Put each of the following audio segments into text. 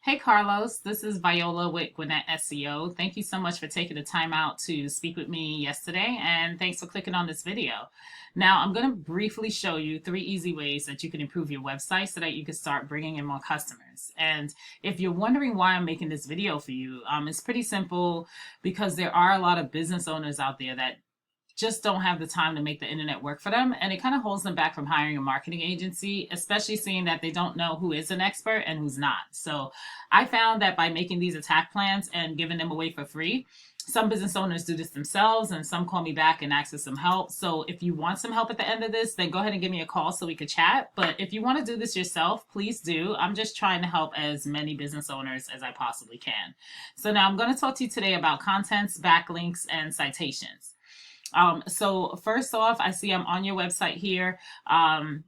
Hey Carlos, this is Viola with Gwinnett SEO. Thank you so much for taking the time out to speak with me yesterday, and thanks for clicking on this video. Now, I'm going to briefly show you 3 easy ways that you can improve your website so that you can start bringing in more customers. And if you're wondering why I'm making this video for you, it's pretty simple because there are a lot of business owners out there that just don't have the time to make the internet work for them, and it kind of holds them back from hiring a marketing agency, especially seeing that they don't know who is an expert and who's not. So I found that by making these attack plans and giving them away for free, some business owners do this themselves and some call me back and ask for some help. So if you want some help at the end of this, then go ahead and give me a call so we could chat. But if you want to do this yourself, please do. I'm just trying to help as many business owners as I possibly can. So now I'm going to talk to you today about contents, backlinks, and citations. So first off, I see I'm on your website here. And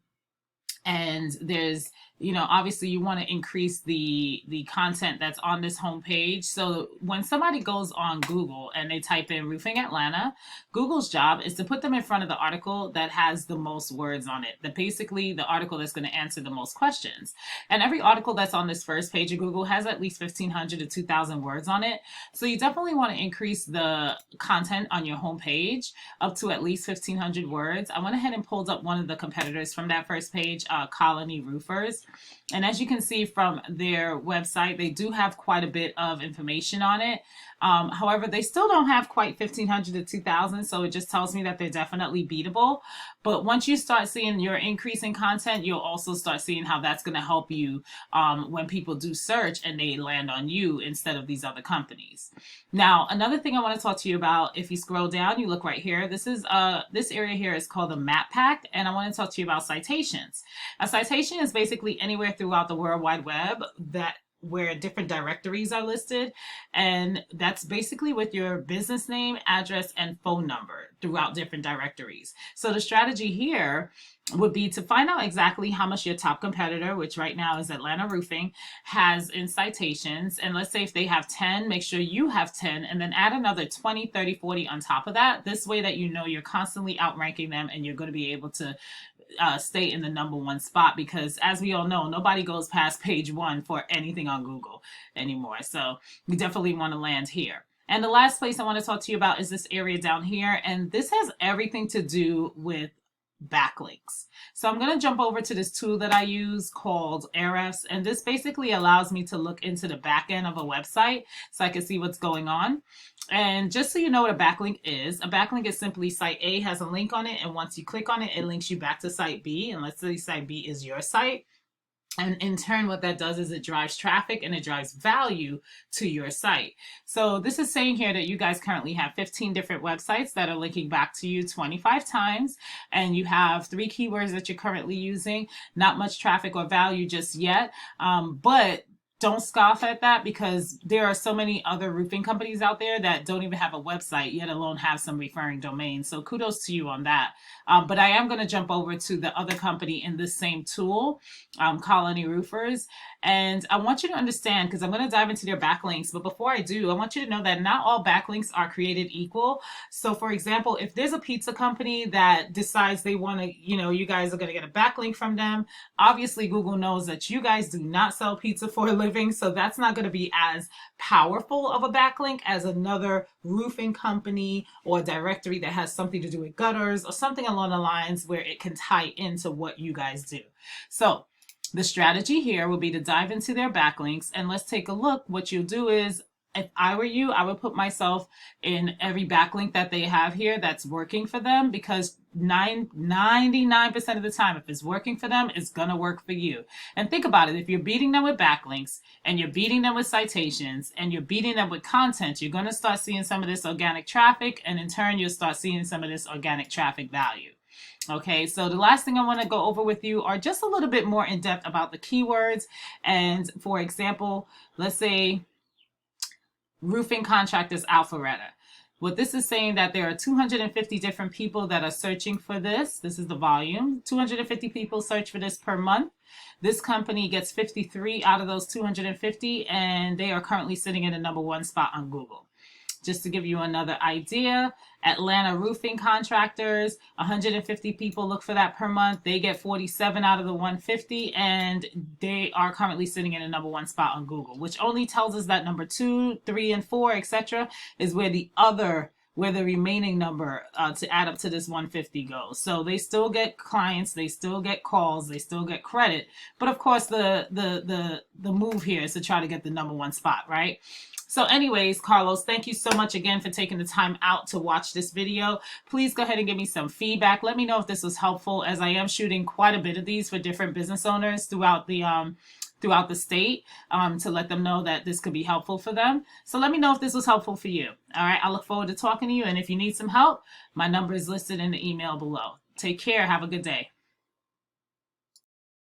there's, obviously you want to increase the content that's on this homepage. So when somebody goes on Google and they type in roofing Atlanta, Google's job is to put them in front of the article that has the most words on it. Basically the article that's going to answer the most questions. And every article that's on this first page of Google has at least 1,500 to 2,000 words on it. So you definitely want to increase the content on your homepage up to at least 1,500 words. I went ahead and pulled up one of the competitors from that first page, Colony Roofers. And as you can see from their website, they do have quite a bit of information on it. However, they still don't have quite 1,500 to 2,000, so it just tells me that they're definitely beatable. But once you start seeing your increase in content, you'll also start seeing how that's going to help you when people do search and they land on you instead of these other companies. Now, another thing I want to talk to you about, if you scroll down, you look right here. This area here is called the map pack, and I want to talk to you about citations. A citation is basically anywhere throughout the World Wide Web where different directories are listed, and that's basically with your business name, address, and phone number throughout different directories. So the strategy here would be to find out exactly how much your top competitor, which right now is Atlanta Roofing, has in citations. And let's say if they have 10, make sure you have 10, and then add another 20, 30, 40 on top of that. This way that you're constantly outranking them and you're going to be able to stay in the #1 spot, because as we all know, nobody goes past page 1 for anything on Google anymore. So we definitely want to land here. And the last place I want to talk to you about is this area down here. And this has everything to do with backlinks. So I'm going to jump over to this tool that I use called Ahrefs, and this basically allows me to look into the back end of a website so I can see what's going on. And just so you know what a backlink is simply site A has a link on it, and once you click on it, it links you back to site B, and let's say site B is your site. And in turn, what that does is it drives traffic and it drives value to your site. So this is saying here that you guys currently have 15 different websites that are linking back to you 25 times. And you have 3 keywords that you're currently using. Not much traffic or value just yet, but don't scoff at that, because there are so many other roofing companies out there that don't even have a website, yet alone have some referring domains. So kudos to you on that. But I am going to jump over to the other company in this same tool, Colony Roofers. And I want you to understand, because I'm going to dive into their backlinks. But before I do, I want you to know that not all backlinks are created equal. So for example, if there's a pizza company that decides they want to, you guys are going to get a backlink from them, obviously Google knows that you guys do not sell pizza for a living. So that's not going to be as powerful of a backlink as another roofing company or directory that has something to do with gutters or something along the lines where it can tie into what you guys do. So the strategy here will be to dive into their backlinks, and let's take a look. What you'll do is, if I were you, I would put myself in every backlink that they have here that's working for them, because 99% of the time, if it's working for them, it's going to work for you. And think about it. If you're beating them with backlinks and you're beating them with citations and you're beating them with content, you're going to start seeing some of this organic traffic, and in turn, you'll start seeing some of this organic traffic value. Okay, so the last thing I want to go over with you are just a little bit more in depth about the keywords. And for example, let's say roofing contractors alpharetta. What this is saying that there are 250 different people that are searching for this. This is the volume. 250 people search for this per month. This company gets 53 out of those 250, and they are currently sitting in the #1 spot on Google. just to give you another idea, Atlanta roofing contractors, 150 people look for that per month. They get 47 out of the 150, and they are currently sitting in a #1 spot on Google, which only tells us that number 2, 3, and 4, etc., is where the remaining number to add up to this 150 goes. So they still get clients, they still get calls, they still get credit. But of course, the move here is to try to get the #1 spot, right? So anyways, Carlos, thank you so much again for taking the time out to watch this video. Please go ahead and give me some feedback. Let me know if this was helpful, as I am shooting quite a bit of these for different business owners throughout the state, to let them know that this could be helpful for them. So let me know if this was helpful for you. All right, I look forward to talking to you. And if you need some help, my number is listed in the email below. Take care. Have a good day.